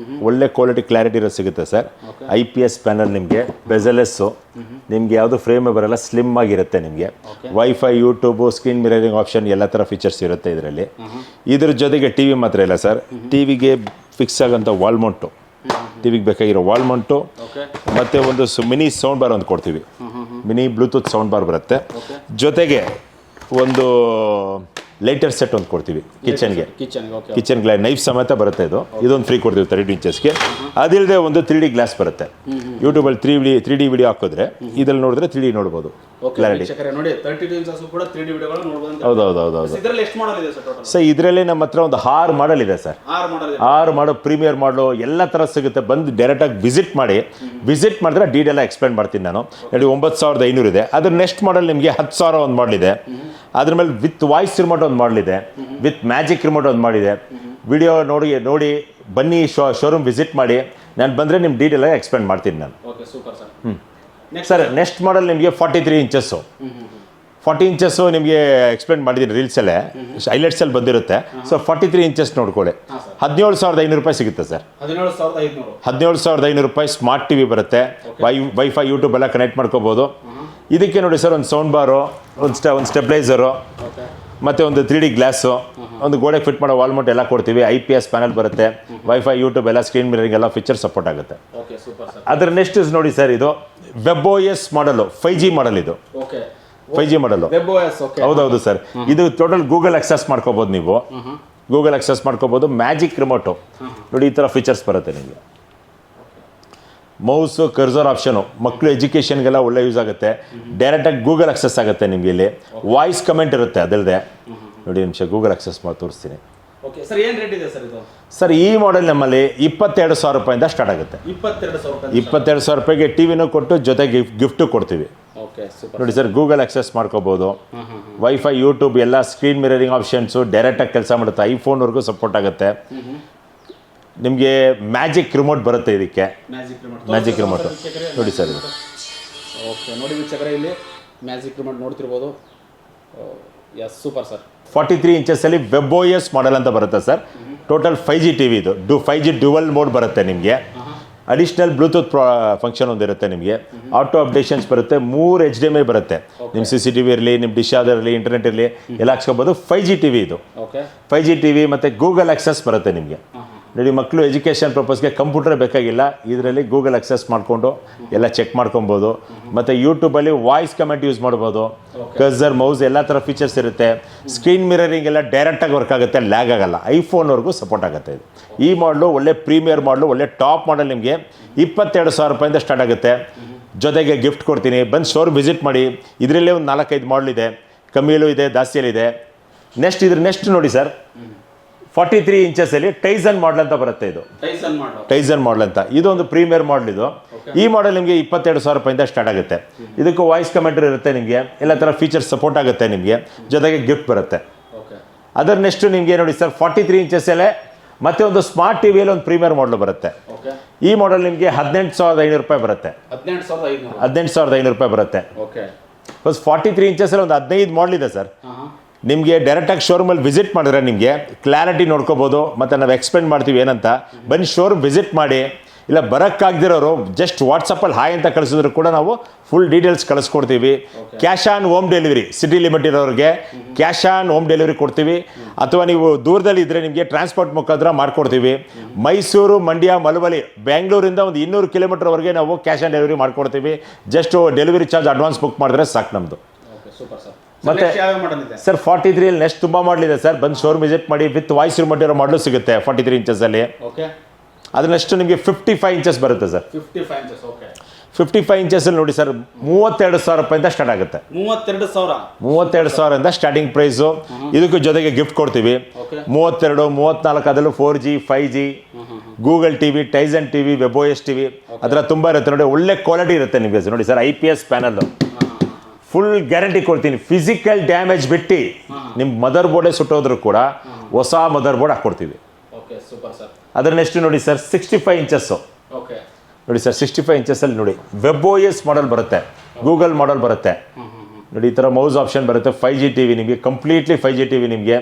ಒಳ್ಳೆ ಕ್ವಾಲಿಟಿ ಕ್ಲಾರಿಟಿ ಇರೋ ಸಿಗುತ್ತೆ ಸರ್. IPS ಪ್ಯಾನಲ್ ನಿಮಗೆ, ಬೆಸಲೆಸ್ಸು ನಿಮಗೆ ಯಾವುದು ಫ್ರೇಮೇ ಬರಲ್ಲ, ಸ್ಲಿಮ್ ಆಗಿರುತ್ತೆ ನಿಮಗೆ. Wifi, YouTube, screen mirroring option ಎಲ್ಲ ಥರ ಫೀಚರ್ಸ್ ಇರುತ್ತೆ ಇದರಲ್ಲಿ. ಇದ್ರ ಜೊತೆಗೆ ಟಿ ವಿ ಮಾತ್ರ ಇಲ್ಲ ಸರ್, ಟಿವಿಗೆ ಫಿಕ್ಸ್ ಆಗೋಂಥ ವಾಲ್ಮೌಂಟು, ಟಿವಿಗೆ ಬೇಕಾಗಿರೋ ವಾಲ್ಮೌಂಟು, ಮತ್ತು ಒಂದು ಮಿನಿ ಸೌಂಡ್ ಬಾರ್ ಒಂದು ಕೊಡ್ತೀವಿ. ಮಿನಿ ಬ್ಲೂಟೂತ್ ಸೌಂಡ್ ಬಾರ್ ಬರುತ್ತೆ. ಜೊತೆಗೆ ಒಂದು ಲೈಟರ್ ಸೆಟ್ ಒಂದು ಕೊಡ್ತೀವಿ ಕಿಚನ್ಗೆ. ಕಿಚನ್ ಗ್ಲಾಸ್ ನೈಫ್ ಸಮೇತ ಬರುತ್ತೆ. ಇದೊಂದು ಫ್ರೀ ಕೊಡ್ತೀವಿ 32 ಇಂಚಸ್ಗೆ. ಅದಿಲ್ಲದೆ ಒಂದು 3D ಗ್ಲಾಸ್ ಬರುತ್ತೆ. ಯೂಟ್ಯೂಬಲ್ಲಿ 3D ವಿಡಿಯೋ ಹಾಕಿದ್ರೆ ಇದ್ರಲ್ಲಿ ನೋಡಿದ್ರೆ 3D ನೋಡ್ಬೋದು ಕ್ಲಾರಿಟಿ. ನೋಡಿ 32 ಇಂಚಸ್ ಕೂಡ 3D ವಿಡಿಯೋಗಳು ನೋಡಬಹುದು. ಹೌದೌದು. ಇದರಲ್ಲಿ ಎಷ್ಟು ಮಾಡೆಲ್ ಇದೆ ಸರ್ ಟೋಟಲ್? ಸರ್ ಇದರಲ್ಲಿ ನಮ್ಮ ಹತ್ರ ಒಂದು 6 ಮಾಡೆಲ್ ಇದೆ ಸರ್. 6 ಮಾಡಲ್, ಪ್ರೀಮಿಯರ್ ಮಾಡಲು ಎಲ್ಲ ಥರ ಸಿಗುತ್ತೆ. ಬಂದು ಡೈರೆಕ್ಟಾಗಿ ವಿಸಿಟ್ ಮಾಡಿದ್ರೆ ಡೀಟೇಲ್ ಎಕ್ಸ್ಪ್ಲೇನ್ ಮಾಡ್ತೀನಿ ನಾನು. ನೋಡಿ 9,500 ಇದೆ. ಅದ್ರ ನೆಕ್ಸ್ಟ್ ಮಾಡೆಲ್ ನಿಮಗೆ 10,000 ಒಂದು ಮಾಡಲ್ ಇದೆ. ಅದ್ರ ಮೇಲೆ ವಿತ್ ವಾಯ್ಸ್ ರಿಮೋಟ್ ಒಂದು ಮಾಡಲ್ ಇದೆ, ವಿತ್ ಮ್ಯಾಜಿಕ್ ರಿಮೋಟ್ ಒಂದು ಮಾಡಿದೆ. ವಿಡಿಯೋ ನೋಡಿ ಬನ್ನಿ, ಶೋರೂಮ್ ವಿಸಿಟ್ ಮಾಡಿ. ನಾನು ಬಂದರೆ ನಿಮ್ಮ ಡೀಟೇಲ್ ಆಗಿ ಎಕ್ಸ್ಪ್ಲೇನ್ ಮಾಡ್ತೀನಿ ನಾನು. ಸರ್ ನೆಕ್ಸ್ಟ್ ಮಾಡೆಲ್ ನಿಮಗೆ 43 ಇಂಚಸ್ಸು. 40 ಇಂಚಸ್ಸು ನಿಮಗೆ ಎಕ್ಸ್ಪ್ಲೇನ್ ಮಾಡಿದ್ದೀನಿ ರೀಲ್ಸಲ್ಲೇ, ಹೈಲೈಟ್ಸಲ್ಲಿ ಬಂದಿರುತ್ತೆ. ಸೊ 43 ಇಂಚಸ್ ನೋಡ್ಕೊಳ್ಳಿ. 17,500 ರೂಪಾಯಿ ಸಿಗುತ್ತೆ ಸರ್. 17,500 ರೂಪಾಯಿ ಸ್ಮಾರ್ಟ್ ಟಿವಿ ಬರುತ್ತೆ. ವೈಫೈ, ಯೂಟ್ಯೂಬ್ ಎಲ್ಲ ಕನೆಕ್ಟ್ ಮಾಡ್ಕೋಬೋದು. ಇದಕ್ಕೆ ನೋಡಿ ಸರ್, ಒಂದು ಸೌಂಡ್ ಬಾರು, ಒಂದು ಸ್ಟೆಬ್ಲೈಸರು, ಮತ್ತು ಒಂದು 3D ಗ್ಲಾಸು, ಒಂದು ಗೋಡೆಗೆ ಫಿಟ್ ಮಾಡೋ ವಾಲ್ಮೌಂಟ್ ಎಲ್ಲ ಕೊಡ್ತೀವಿ. IPS ಪ್ಯಾನಲ್ ಬರುತ್ತೆ. ವೈಫೈ, ಯೂಟ್ಯೂಬ್ ಎಲ್ಲ, ಸ್ಕ್ರೀನ್ ಮಿರರಿಂಗ್ ಎಲ್ಲ ಫೀಚರ್ ಸಪೋರ್ಟ್ ಆಗುತ್ತೆ. ಅದರ ನೆಕ್ಸ್ಟ್ ನೋಡಿ ಸರ್, ಇದು WebOS ಮಾಡಲು 5G ಮಾಡಲ್. ಇದು 5G ಮಾಡಲು. ಹೌದೌದು ಸರ್. ಇದು ಟೋಟಲ್ ಗೂಗಲ್ ಆಕ್ಸೆಸ್ ಮಾಡ್ಕೋಬೋದು ನೀವು. ಗೂಗಲ್ ಆಕ್ಸೆಸ್ ಮಾಡ್ಕೋಬೋದು. ಮ್ಯಾಜಿಕ್ ರಿಮೋಟು ನೋಡಿ, ಈ ಥರ ಫೀಚರ್ಸ್ ಬರುತ್ತೆ ನಿಮಗೆ. ಮೌಸು, ಕರ್ಸರ್ ಆಪ್ಷನು, ಮಕ್ಕಳು ಎಜುಕೇಷನ್ಗೆಲ್ಲ ಒಳ್ಳೆ ಯೂಸ್ ಆಗುತ್ತೆ. ಡೈರೆಕ್ಟಾಗಿ ಗೂಗಲ್ ಆಕ್ಸೆಸ್ ಆಗುತ್ತೆ ನಿಮಗೆ. ಇಲ್ಲಿ ವಾಯ್ಸ್ ಕಮೆಂಟ್ ಇರುತ್ತೆ. ಅದಲ್ಲದೆ ನೋಡಿ ನಿಮಿಷ ಗೂಗಲ್ ಆಕ್ಸೆಸ್ ಮಾಡಿ ತೋರಿಸ್ತೀನಿ. ಸರ್ ಈ ಮಾಡೆಲ್ ನಮ್ಮಲ್ಲಿ 22,000 ರೂಪಾಯಿಂದ ಸ್ಟಾರ್ಟ್ ಆಗುತ್ತೆ. 22,000 ರೂಪಾಯಿಗೆ ಟಿವಿನೂ ಕೊಟ್ಟು ಜೊತೆಗೆ ಗಿಫ್ಟು ಕೊಡ್ತೀವಿ. ನೋಡಿ ಸರ್, ಗೂಗಲ್ ಆಕ್ಸೆಸ್ ಮಾಡ್ಕೋಬೋದು. ವೈಫೈ, ಯೂಟ್ಯೂಬ್ ಎಲ್ಲ, ಸ್ಕ್ರೀನ್ ಮಿರರಿಂಗ್ ಆಪ್ಷನ್ಸು ಡೈರೆಕ್ಟಾಗಿ ಕೆಲಸ ಮಾಡುತ್ತೆ. ಐಫೋನ್ವರೆಗೂ ಸಪೋರ್ಟ್ ಆಗುತ್ತೆ. ನಿಮಗೆ ಮ್ಯಾಜಿಕ್ ರಿಮೋಟ್ ಬರುತ್ತೆ. ಇದಕ್ಕೆ ಮ್ಯಾಜಿಕ್ ರಿಮೋಟ್ ನೋಡಿ ಸರ್. ಇದು ನೋಡಿ ವೀಕ್ಷಕರೇ, ಇಲ್ಲಿ ಮ್ಯಾಜಿಕ್ ರಿಮೋಟ್ ನೋಡ್ತಿರ್ಬೋದು. Super sir. 43 ಇಂಚಸ್ಸಲ್ಲಿ WebOS ಮಾಡೆಲ್ ಅಂತ ಬರುತ್ತೆ ಸರ್. Total 5G TV. ಇದು 5G ಡ್ಯುವಲ್ ಮೋಡ್ ಬರುತ್ತೆ ನಿಮಗೆ. ಅಡಿಷ್ನಲ್ ಬ್ಲೂಟೂತ್ ಫಂಕ್ಷನ್ ಒಂದಿರುತ್ತೆ ನಿಮಗೆ. ಆಟೋ ಅಪ್ಡೇಷನ್ಸ್ ಬರುತ್ತೆ. 3 HDMI ಬರುತ್ತೆ. ನಿಮ್ಮ CCTV ಇರಲಿ, ನಿಮ್ಮ ಡಿಶ್ ಇರಲಿ, ಇಂಟರ್ನೆಟ್ ಇರಲಿ, ಎಲ್ಲ ಹಾಕ್ಸ್ಕೊಬೋದು. 5G ಟಿವಿ ಇದು. 5G ಟಿವಿ ಮತ್ತು ಗೂಗಲ್ ಆಕ್ಸೆಸ್ ಬರುತ್ತೆ ನಿಮಗೆ. ನೋಡಿ, ಮಕ್ಕಳು ಎಜುಕೇಷನ್ ಪರ್ಪಸ್ಗೆ ಕಂಪ್ಯೂಟರ್ ಬೇಕಾಗಿಲ್ಲ. ಇದರಲ್ಲಿ ಗೂಗಲ್ ಆಕ್ಸೆಸ್ ಮಾಡಿಕೊಂಡು ಎಲ್ಲ ಚೆಕ್ ಮಾಡ್ಕೊಬೋದು. ಮತ್ತು ಯೂಟ್ಯೂಬಲ್ಲಿ ವಾಯ್ಸ್ ಕಮೆಂಟ್ ಯೂಸ್ ಮಾಡ್ಬೋದು. ಕರ್ಸರ್, ಮೌಸ್ ಎಲ್ಲ ಥರ ಫೀಚರ್ಸ್ ಇರುತ್ತೆ. ಸ್ಕ್ರೀನ್ ಮಿರರಿಂಗ್ ಎಲ್ಲ ಡೈರೆಕ್ಟಾಗಿ ವರ್ಕ್ ಆಗುತ್ತೆ, ಲ್ಯಾಗ್ ಆಗಲ್ಲ. ಐಫೋನ್ವರೆಗೂ ಸಪೋರ್ಟ್ ಆಗುತ್ತೆ. ಇದು ಈ ಮಾಡಲು ಒಳ್ಳೆ ಪ್ರೀಮಿಯರ್ ಮಾಡಲು, ಒಳ್ಳೆ ಟಾಪ್ ಮಾಡಲ್. ನಿಮಗೆ 22,000 ರೂಪಾಯಿಂದ ಸ್ಟಾರ್ಟ್ ಆಗುತ್ತೆ. ಜೊತೆಗೆ ಗಿಫ್ಟ್ ಕೊಡ್ತೀನಿ. ಬಂದು ಶೋರೂಮ್ ವಿಸಿಟ್ ಮಾಡಿ. ಇದರಲ್ಲೇ ಒಂದು 4-5 ಮಾಡಲ್ ಇದೆ. ಕಮ್ಮಿಯಲ್ಲೂ ಇದೆ, ಜಾಸ್ತಿಯಲ್ಲಿದೆ. ನೆಕ್ಸ್ಟ್ ನೋಡಿ ಸರ್, 43 ಇಂಚಸ್ಸಲ್ಲಿ ಟೈಸನ್ ಮಾಡಲ್ ಅಂತ ಬರುತ್ತೆ. ಇದು ಟೈಸನ್ ಮಾಡಲ್ ಅಂತ. ಇದೊಂದು ಪ್ರೀಮಿಯರ್ ಮಾಡಲ್. ಇದು ಈ ಮಾಡಲ್ ನಿಮಗೆ 22,000 ರೂಪಾಯಿಂದ ಸ್ಟಾರ್ಟ್ ಆಗುತ್ತೆ. ಇದಕ್ಕೂ ವಾಯ್ಸ್ ಕಮೆಂಟರ್ ಇರುತ್ತೆ ನಿಮಗೆ. ಎಲ್ಲ ಥರ ಫೀಚರ್ಸ್ ಸಪೋರ್ಟ್ ಆಗುತ್ತೆ ನಿಮಗೆ. ಜೊತೆಗೆ ಗಿಫ್ಟ್ ಬರುತ್ತೆ. ಅದರ ನೆಕ್ಸ್ಟ್ ನಿಮಗೆ ನೋಡಿ ಸರ್, 43 ಇಂಚಸ್ಸಲ್ಲೇ ಮತ್ತೆ ಒಂದು ಸ್ಮಾರ್ಟ್ ಟಿವಿಯಲ್ಲಿ ಒಂದು ಪ್ರೀಮಿಯರ್ ಮಾಡಲ್ ಬರುತ್ತೆ. ಈ ಮಾಡಲ್ ನಿಮಗೆ 18,500 ರೂಪಾಯಿ ಬರುತ್ತೆ. 18,500 ರೂಪಾಯಿ ಬರುತ್ತೆ. 43 ಇಂಚಸ್ಸಲ್ಲಿ ಒಂದು 15 ಮಾಡಲ್ ಇದೆ ಸರ್. ನಿಮಗೆ ಡೈರೆಕ್ಟಾಗಿ ಶೋರೂಮಲ್ಲಿ ವಿಸಿಟ್ ಮಾಡಿದ್ರೆ ನಿಮಗೆ ಕ್ಲಾರಿಟಿ ನೋಡ್ಕೋಬೋದು. ಮತ್ತು ನಾವು ಎಕ್ಸ್ಪ್ಲೇನ್ ಮಾಡ್ತೀವಿ ಏನಂತ. ಬನ್ನಿ ಶೋರೂಮ್ ವಿಸಿಟ್ ಮಾಡಿ. ಇಲ್ಲ ಬರೋಕ್ಕಾಗದಿರೋರು ಜಸ್ಟ್ ವಾಟ್ಸಪ್ಪಲ್ಲಿ ಹಾಯ್ ಅಂತ ಕಳಿಸಿದ್ರು ಕೂಡ ನಾವು ಫುಲ್ ಡೀಟೇಲ್ಸ್ ಕಳಿಸ್ಕೊಡ್ತೀವಿ. Cash on home delivery, city limit ಇರೋರಿಗೆ ಕ್ಯಾಶ್ ಆನ್ ಹೋಮ್ ಡೆಲಿವರಿ ಕೊಡ್ತೀವಿ. ಅಥವಾ ನೀವು ದೂರದಲ್ಲಿ ಇದ್ದರೆ ನಿಮಗೆ ಟ್ರಾನ್ಸ್ಪೋರ್ಟ್ ಮುಖಾಂತರ ಮಾಡ್ಕೊಡ್ತೀವಿ. ಮೈಸೂರು, ಮಂಡ್ಯ, ಮಲವಲಿ, ಬೆಂಗಳೂರಿಂದ ಒಂದು 200 ಕಿಲೋಮೀಟರ್ವರೆಗೆ ನಾವು ಕ್ಯಾಶ್ ಆನ್ ಡೆಲಿವರಿ ಮಾಡ್ಕೊಡ್ತೀವಿ. Just delivery charge advance book ಮಾಡಿದ್ರೆ ಸಾಕು ನಮ್ಮದು. ಮತ್ತೆ ಯಾವ ಮಾಡಲ್ ಇದೆ ಸರ್ 43 ಅಲ್ಲಿ ನೆಕ್ಸ್ಟ್ ತುಂಬಾ ಮಾಡಲ್ ಇದೆ ಸರ್, ಬಂದು ಶೋರೂಮ್ ವಿಸಿಟ್ ಮಾಡಿ. ವಿತ್ ವಾಯ್ಸ್ ರಿಮೋಟ್ ಇರೋ ಮಾಡಲು ಸಿಗುತ್ತೆ 43 ಇಂಚಸ್ ಅಲ್ಲಿ. ಓಕೆ, ಅದ್ರ ನೆಕ್ಸ್ಟ್ ನಿಮಗೆ 55 ಇಂಚಸ್ ಬರುತ್ತೆ ಸರ್. 55 ಇಂಚಸ್. ಓಕೆ, 55 ಇಂಚಸ್ ಅಲ್ಲಿ ನೋಡಿ ಸರ್ 32,000 ರೂಪಾಯಿಂದ ಸ್ಟಾರ್ಟ್ ಆಗುತ್ತೆ. 32,000 ಸ್ಟಾರ್ಟಿಂಗ್ ಪ್ರೈಸು. ಇದಕ್ಕೂ ಜೊತೆಗೆ ಗಿಫ್ಟ್ ಕೊಡ್ತೀವಿ. 32, 34 ಅದರಲ್ಲೂ 4G 5G Google TV, Tyson TV, WebOS TV ಅದರ ತುಂಬ ಇರುತ್ತೆ ನೋಡಿ. ಒಳ್ಳೆ ಕ್ವಾಲಿಟಿ ಇರುತ್ತೆ ನಿಮಗೆ ನೋಡಿ sir. IPS panel full guarantee ಕೊಡ್ತೀನಿ. ಫಿಸಿಕಲ್ ಡ್ಯಾಮೇಜ್ ಬಿಟ್ಟು ನಿಮ್ಮ ಮದರ್ ಬೋರ್ಡೇ ಸುಟ್ಟೋದ್ರು ಕೂಡ ಹೊಸ ಮದರ್ ಬೋರ್ಡ್ ಹಾಕ್ಕೊಡ್ತೀವಿ. ಅದರ ನೆಕ್ಸ್ಟ್ ನೋಡಿ ಸರ್ 65 ಇಂಚಸ್ಸು ನೋಡಿ ಸರ್. 65 ಇಂಚಸ್ಸಲ್ಲಿ ನೋಡಿ WebOS ಮಾಡೆಲ್ ಬರುತ್ತೆ, ಗೂಗಲ್ ಮಾಡೆಲ್ ಬರುತ್ತೆ ನೋಡಿ. ಈ ಥರ ಮೌಸ್ ಆಪ್ಷನ್ ಬರುತ್ತೆ. 5G ಟಿವಿ ನಿಮಗೆ, ಕಂಪ್ಲೀಟ್ಲಿ 5G ಟಿವಿ ನಿಮಗೆ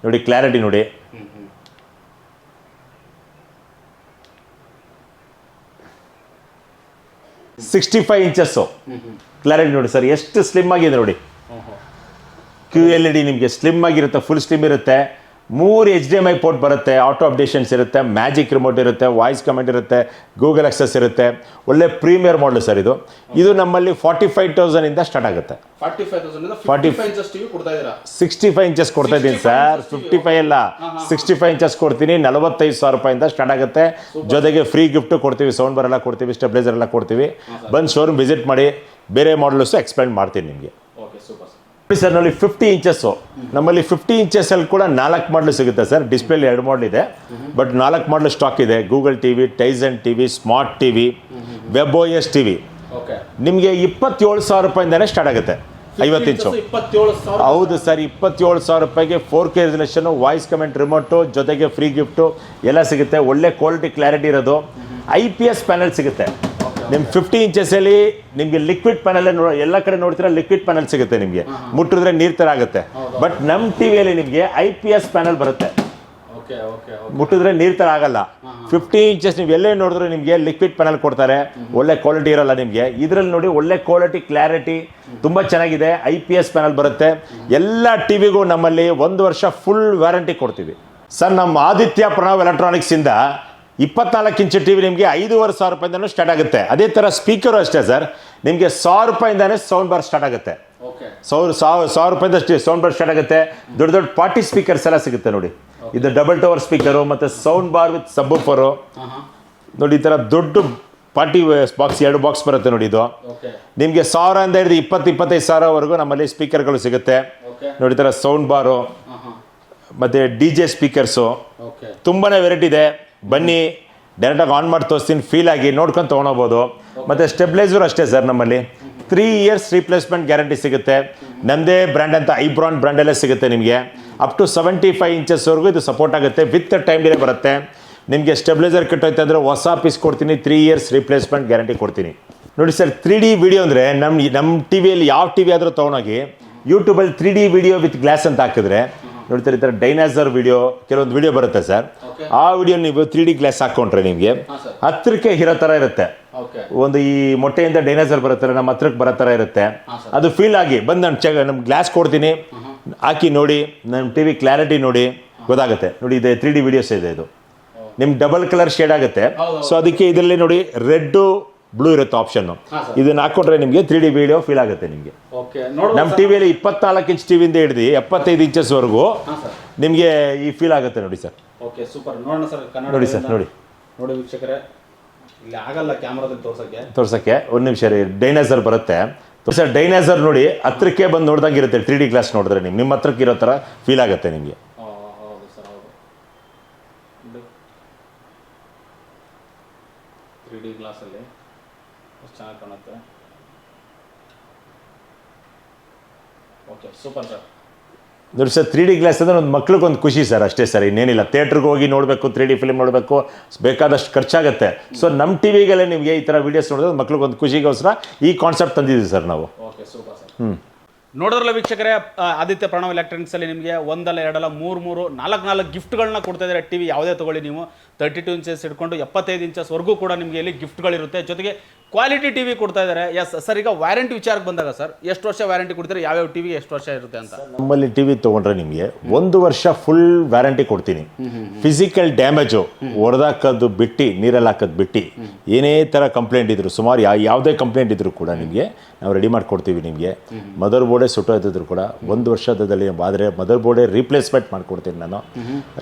ನೋಡಿ. ಕ್ಲಾರಿಟಿ ನೋಡಿ, ಸಿಕ್ಸ್ಟಿ-5 ಇಂಚಸ್ಸು ಕ್ಲಾರಿಟಿ ನೋಡಿ ಸರ್. ಎಷ್ಟು ಸ್ಲಿಮ್ ಆಗಿದೆ ನೋಡಿ. QLED ನಿಮಗೆ ಸ್ಲಿಮ್ ಆಗಿರುತ್ತೆ, ಫುಲ್ ಸ್ಲಿಮ್ ಇರುತ್ತೆ. 3 HDMI ಪೋರ್ಟ್ ಬರುತ್ತೆ, ಆಟೋ ಅಪ್ಡೇಷನ್ಸ್ ಇರುತ್ತೆ, ಮ್ಯಾಜಿಕ್ ರಿಮೋಟ್ ಇರುತ್ತೆ, ವಾಯ್ಸ್ ಕಮೆಂಟ್ ಇರುತ್ತೆ, ಗೂಗಲ್ ಆಕ್ಸೆಸ್ ಇರುತ್ತೆ. ಒಳ್ಳೆ ಪ್ರೀಮಿಯರ್ ಮಾಡಲ್ ಸರ್ ಇದು. ಇದು ನಮ್ಮಲ್ಲಿ 45,000 ಇಂದ ಸ್ಟಾರ್ಟ್ ಆಗುತ್ತೆ. 65 ಇಂಚಸ್ ಕೊಡ್ತಾ ಇದ್ದೀನಿ ಸರ್. 55 ಅಲ್ಲ, 65 ಇಂಚಸ್ ಕೊಡ್ತೀನಿ. 45,000 ರೂಪಾಯಿಂದ ಸ್ಟಾರ್ಟ್ ಆಗುತ್ತೆ. ಜೊತೆಗೆ ಫ್ರೀ ಗಿಫ್ಟ್ ಕೊಡ್ತೀವಿ, ಸೌಂಡ್ ಬಾರ್ ಎಲ್ಲ ಕೊಡ್ತೀವಿ, ಸ್ಟೆಬ್ಲೈಸರ್ ಎಲ್ಲ ಕೊಡ್ತೀವಿ. ಬಂದು ಶೋರೂಮ್ ವಿಸಿಟ್ ಮಾಡಿ, ಬೇರೆ ಮಾಡಲ್ಸ್ ಎಕ್ಸ್ಪ್ಲೈನ್ ಮಾಡ್ತೀನಿ ನಿಮಗೆ. ಸರ್ ನಲ್ಲಿ 50 ಇಂಚಸ್ಸು ನಮ್ಮಲ್ಲಿ 50 ಇಂಚಸ್ಸಲ್ಲಿ ಕೂಡ 4 ಮಾಡಲು ಸಿಗುತ್ತೆ ಸರ್. ಡಿಸ್ಪ್ಲೇಲಿ 2 ಮಾಡಲ್ ಇದೆ, ಬಟ್ 4 ಮಾಡಲು ಸ್ಟಾಕ್ ಇದೆ. Google TV, Tyson TV, smart TV, WebOS TV ನಿಮಗೆ 27,000 ರೂಪಾಯಿಂದಾನೇ ಸ್ಟಾರ್ಟ್ ಆಗುತ್ತೆ. 50 ಇಂಚು ಹೌದು ಸರ್. 27,000 ರೂಪಾಯಿಗೆ 4K resolution, voice comment remote, ಜೊತೆಗೆ ಫ್ರೀ ಗಿಫ್ಟು ಎಲ್ಲ ಸಿಗುತ್ತೆ. ಒಳ್ಳೆ ಕ್ವಾಲಿಟಿ ಕ್ಲಾರಿಟಿ ಇರೋದು. IPS ಪ್ಯಾನಲ್ ಸಿಗುತ್ತೆ ನಿಮ್ಮ 50 ಇಂಚಸ್ಸಲ್ಲಿ. ನಿಮಗೆ ಲಿಕ್ವಿಡ್ ಪ್ಯಾನಲ್ ಎಲ್ಲ ಕಡೆ ನೋಡ್ತೀರಾ, ಲಿಕ್ವಿಡ್ ಪ್ಯಾನಲ್ ಸಿಗುತ್ತೆ ನಿಮಗೆ. ಮುಟ್ಟಿದ್ರೆ ನೀರು ಥರ ಆಗುತ್ತೆ. ಬಟ್ ನಮ್ಮ ಟಿವಿಯಲ್ಲಿ ನಿಮಗೆ IPS ಪ್ಯಾನಲ್ ಬರುತ್ತೆ, ಮುಟ್ಟಿದ್ರೆ ನೀರು ಥರ ಆಗಲ್ಲ. 50 ಇಂಚಸ್ ನೀವು ಎಲ್ಲೇ ನೋಡಿದ್ರೆ ನಿಮಗೆ ಲಿಕ್ವಿಡ್ ಪ್ಯಾನಲ್ ಕೊಡ್ತಾರೆ. ಒಳ್ಳೆ ಕ್ವಾಲಿಟಿ ಇರಲ್ಲ ನಿಮಗೆ. ಇದರಲ್ಲಿ ನೋಡಿ ಒಳ್ಳೆ ಕ್ವಾಲಿಟಿ ಕ್ಲಾರಿಟಿ ತುಂಬ ಚೆನ್ನಾಗಿದೆ. IPS ಪ್ಯಾನಲ್ ಬರುತ್ತೆ. ಎಲ್ಲ ಟಿವಿಗೂ ನಮ್ಮಲ್ಲಿ 1 ವರ್ಷ ಫುಲ್ ವ್ಯಾರಂಟಿ ಕೊಡ್ತೀವಿ ಸರ್. ನಮ್ಮ ಆದಿತ್ಯ ಪ್ರಣವ್ ಎಲೆಕ್ಟ್ರಾನಿಕ್ಸಿಂದ 24 ಇಂಚ್ ಟಿವಿ ನಿಮಗೆ 5,500 ರೂಪಾಯಿಂದನೂ ಸ್ಟಾರ್ಟ್ ಆಗುತ್ತೆ. ಅದೇ ಥರ ಸ್ಪೀಕರು ಅಷ್ಟೇ ಸರ್. ನಿಮಗೆ 1,000 ರೂಪಾಯಿಂದಾನೇ ಸೌಂಡ್ ಬಾರ್ ಸ್ಟಾರ್ಟ್ ಆಗುತ್ತೆ. 1,000 ರೂಪಾಯಿಂದ ಸೌಂಡ್ ಬಾರ್ ಸ್ಟಾರ್ಟ್ ಆಗುತ್ತೆ. ದೊಡ್ಡ ದೊಡ್ಡ ಪಾರ್ಟಿ ಸ್ಪೀಕರ್ಸ್ ಎಲ್ಲ ಸಿಗುತ್ತೆ ನೋಡಿ. ಇದು ಡಬಲ್ ಟವರ್ ಸ್ಪೀಕರು ಮತ್ತು ಸೌಂಡ್ ಬಾರ್ ವಿತ್ ಸಬ್ವೂಫರು ನೋಡಿ. ಈ ಥರ ದೊಡ್ಡ ಪಾರ್ಟಿ ಬಾಕ್ಸ್ 2 ಬಾಕ್ಸ್ ಬರುತ್ತೆ ನೋಡಿ. ಇದು ನಿಮಗೆ 1,000 ಇಂದ ಹಿಡಿದು 20-25,000ವರೆಗೂ ನಮ್ಮಲ್ಲಿ ಸ್ಪೀಕರ್ಗಳು ಸಿಗುತ್ತೆ ನೋಡಿ. ಈ ಥರ ಸೌಂಡ್ ಬಾರು ಮತ್ತು DJ ಸ್ಪೀಕರ್ಸು ತುಂಬಾ ವೆರೈಟಿ ಇದೆ. ಬನ್ನಿ, ಡೈರೆಕ್ಟಾಗಿ ಆನ್ ಮಾಡಿ ತೋರಿಸ್ತೀನಿ, ಫೀಲ್ ಆಗಿ ನೋಡ್ಕೊಂಡು ತೊಗೊಳಬೋದು. ಮತ್ತು ಸ್ಟೆಬ್ಲೈಸರ್ ಅಷ್ಟೇ ಸರ್. ನಮ್ಮಲ್ಲಿ 3 ಇಯರ್ಸ್ ರೀಪ್ಲೇಸ್ಮೆಂಟ್ ಗ್ಯಾರಂಟಿ ಸಿಗುತ್ತೆ. ನಮ್ಮದೇ ಬ್ರ್ಯಾಂಡ್ ಅಂತ ಐಬ್ರಾನ್ ಬ್ರ್ಯಾಂಡಲ್ಲೇ ಸಿಗುತ್ತೆ ನಿಮಗೆ. ಅಪ್ ಟು 75 ಇಂಚಸ್ವರೆಗೂ ಇದು ಸಪೋರ್ಟ್ ಆಗುತ್ತೆ. ವಿತ್ ಟೈಮ್ ಡಿಲೇ ಬರುತ್ತೆ. ನಿಮಗೆ ಸ್ಟೆಬ್ಲೈಸರ್ ಕೆಟ್ಟೋಯ್ತು ಅಂದರೆ ಹೊಸ ಪೀಸ್ ಕೊಡ್ತೀನಿ. 3 ಇಯರ್ಸ್ ರೀಪ್ಲೇಸ್ಮೆಂಟ್ ಗ್ಯಾರಂಟಿ ಕೊಡ್ತೀನಿ ನೋಡಿ ಸರ್. 3D ವಿಡಿಯೋ ಅಂದರೆ ನಮ್ಮ ಟಿವಿಯಲ್ಲಿ ಯಾವ ಟಿವಿ ಆದರೂ ತೊಗೊಂಡೋಗಿ ಯೂಟ್ಯೂಬಲ್ಲಿ 3D ವಿಡಿಯೋ ವಿತ್ ಗ್ಲಾಸ್ ಅಂತ ಹಾಕಿದ್ರೆ ನೋಡ್ತಾರೆ. ಈ ಥರ ಡೈನಾಸರ್ ವಿಡಿಯೋ ಕೆಲವೊಂದು ವಿಡಿಯೋ ಬರುತ್ತೆ ಸರ್. ಆ ವಿಡಿಯೋ ನೀವು 3D ಗ್ಲಾಸ್ ಹಾಕ್ಕೊಂಡ್ರೆ ನಿಮಗೆ ಹತ್ರಕ್ಕೆ ಇರೋ ಥರ ಇರುತ್ತೆ. ಒಂದು ಈ ಮೊಟ್ಟೆಯಿಂದ ಡೈನಾಸರ್ ಬರುತ್ತೆ, ನಮ್ಮ ಹತ್ರಕ್ಕೆ ಬರೋ ಥರ ಇರುತ್ತೆ. ಅದು ಫೀಲ್ ಆಗಿ ಬಂದು ನಮ್ಮ ಗ್ಲಾಸ್ ಕೊಡ್ತೀನಿ, ಹಾಕಿ ನೋಡಿ. ನಮ್ಮ ಟಿವಿ ಕ್ಲಾರಿಟಿ ನೋಡಿ ಗೊತ್ತಾಗುತ್ತೆ ನೋಡಿ. ಇದೆ 3D ವಿಡಿಯೋಸ್ ಇದೆ. ಇದು ನಿಮ್ಗೆ ಡಬಲ್ ಕಲರ್ ಶೇಡ್ ಆಗುತ್ತೆ. ಸೊ ಅದಕ್ಕೆ ಇದರಲ್ಲಿ ನೋಡಿ ರೆಡ್ಡು ಬ್ಲೂ ಇರುತ್ತೆ ಆಪ್ಷನ್. ಇದನ್ನ ಹಾಕೊಂಡ್ರೆ ನಿಮಗೆ 3D ವಿಡಿಯೋ ಫೀಲ್ ಆಗುತ್ತೆ ನಿಮಗೆ. ನಮ್ಮ ಟಿವಿಯಲ್ಲಿ 24 ಇಂಚ್ ಟಿವಿಯಿಂದ ಹಿಡಿದು 75 ಇಂಚಸ್ವರೆಗೂ ನಿಮಗೆ ಈ ಫೀಲ್ ಆಗುತ್ತೆ ನೋಡಿ ಸರ್. ನೋಡಿ ಸರ್, ನೋಡಿ ವೀಕ್ಷಕರೇ, ಇಲ್ಲಿ ಆಗಲ್ಲ ಕ್ಯಾಮ್ರಾದಲ್ಲಿ ತೋರ್ಸಕ್ಕೆ. ಒಂದು ನಿಮಿಷ ರೀ, ಡೈನಾಸರ್ ಬರುತ್ತೆ ಸರ್. ಡೈನಾಸರ್ ನೋಡಿ ಹತ್ರಕ್ಕೆ ಬಂದು ನೋಡ್ದಂಗಿರುತ್ತೆ. 3D ಗ್ಲಾಸ್ ನೋಡಿದ್ರೆ ನಿಮ್ಮ ಹತ್ರಕ್ಕೆ ಇರೋ ಥರ ಫೀಲ್ ಆಗುತ್ತೆ ನಿಮಗೆ. 3D ಗ್ಲಾಸಲ್ಲಿ ಚೆನ್ನಾಗಿ ಕಾಣುತ್ತೆ. Okay, super sir. ನೋಡಿ ಸರ್, 3D ಗ್ಲಾಸ್ ಅಂದರೆ ಒಂದು ಮಕ್ಳಿಗೊಂದು ಖುಷಿ ಸರ್, ಅಷ್ಟೇ ಸರ್, ಇನ್ನೇನಿಲ್ಲ. ಥಿಯೇಟ್ರಿಗೆ ಹೋಗಿ ನೋಡಬೇಕು, 3D ಫಿಲ್ಮ್ ನೋಡಬೇಕು, ಬೇಕಾದಷ್ಟು ಖರ್ಚಾಗುತ್ತೆ. ಸೊ ನಮ್ಮ ಟಿವಿಗೆಲ್ಲ ನಿಮಗೆ ಈ ಥರ ವೀಡಿಯೋಸ್ ನೋಡಿದ್ರೆ ಮಕ್ಳಿಗೊಂದು ಖುಷಿಗೋಸ್ಕರ ಈ ಕಾನ್ಸೆಪ್ಟ್ ತಂದಿದ್ದೀವಿ ಸರ್ ನಾವು. Okay, super sir. ನೋಡಿದ್ರಲ್ಲ ವೀಕ್ಷಕರೇ, ಆದಿತ್ಯ ಪ್ರಣವ್ ಎಲೆಕ್ಟ್ರಾನಿಕ್ಸಲ್ಲಿ ನಿಮಗೆ 1 ಅಲ್ಲ 2 ಅಲ್ಲ 3 4 ಗಿಫ್ಟ್ಗಳನ್ನ ಕೊಡ್ತಾ ಇದ್ದಾರೆ. ಟಿವಿ ಯಾವುದೇ ತೊಗೊಳ್ಳಿ ನೀವು, 32 ಇಂಚಸ್ ಹಿಡ್ಕೊಂಡು 75 ಇಂಚಸ್ವರೆಗೂ ಕೂಡ ನಿಮಗೆ ಇಲ್ಲಿ ಗಿಫ್ಟ್ಗಳಿರುತ್ತೆ. ಜೊತೆಗೆ ಕ್ವಾಲಿಟಿ ಟಿವಿ ಕೊಡ್ತಾ ಇದ್ದಾರೆ. ಎಸ್ ಸರ್, ಈಗ ವ್ಯಾರಂಟಿ ವಿಚಾರಕ್ಕೆ ಬಂದಾಗ ಸರ್, ಎಷ್ಟು ವರ್ಷ ವ್ಯಾರಂಟಿ ಕೊಡ್ತಾರೆ, ಯಾವ್ಯಾವ ಟಿವಿಗೆ ಎಷ್ಟು ವರ್ಷ ಇರುತ್ತೆ ಅಂತ? ನಮ್ಮಲ್ಲಿ ಟಿವಿ ತಗೊಂಡ್ರೆ ನಿಮಗೆ 1 ವರ್ಷ ಫುಲ್ ವ್ಯಾರಂಟಿ ಕೊಡ್ತೀನಿ. ಫಿಸಿಕಲ್ ಡ್ಯಾಮೇಜು, ಹೊಡೆದಾಕೋದು ಬಿಟ್ಟು, ನೀರಲ್ಲಿ ಹಾಕೋದು ಬಿಟ್ಟು, ಏನೇ ಥರ ಕಂಪ್ಲೇಂಟ್ ಇದ್ರು, ಸುಮಾರು ಯಾವುದೇ ಕಂಪ್ಲೇಂಟ್ ಇದ್ರು ಕೂಡ ನಿಮಗೆ ನಾವು ರೆಡಿ ಮಾಡಿಕೊಡ್ತೀವಿ. ನಿಮಗೆ ಮದರ್ ಬೋರ್ಡೇ ಸುಟ್ಟೋದಿದ್ರು ಕೂಡ 1 ವರ್ಷದಲ್ಲಿ ಆದರೆ ಮದರ್ ಬೋರ್ಡೇ ರೀಪ್ಲೇಸ್ಮೆಂಟ್ ಮಾಡಿಕೊಡ್ತೀನಿ ನಾನು.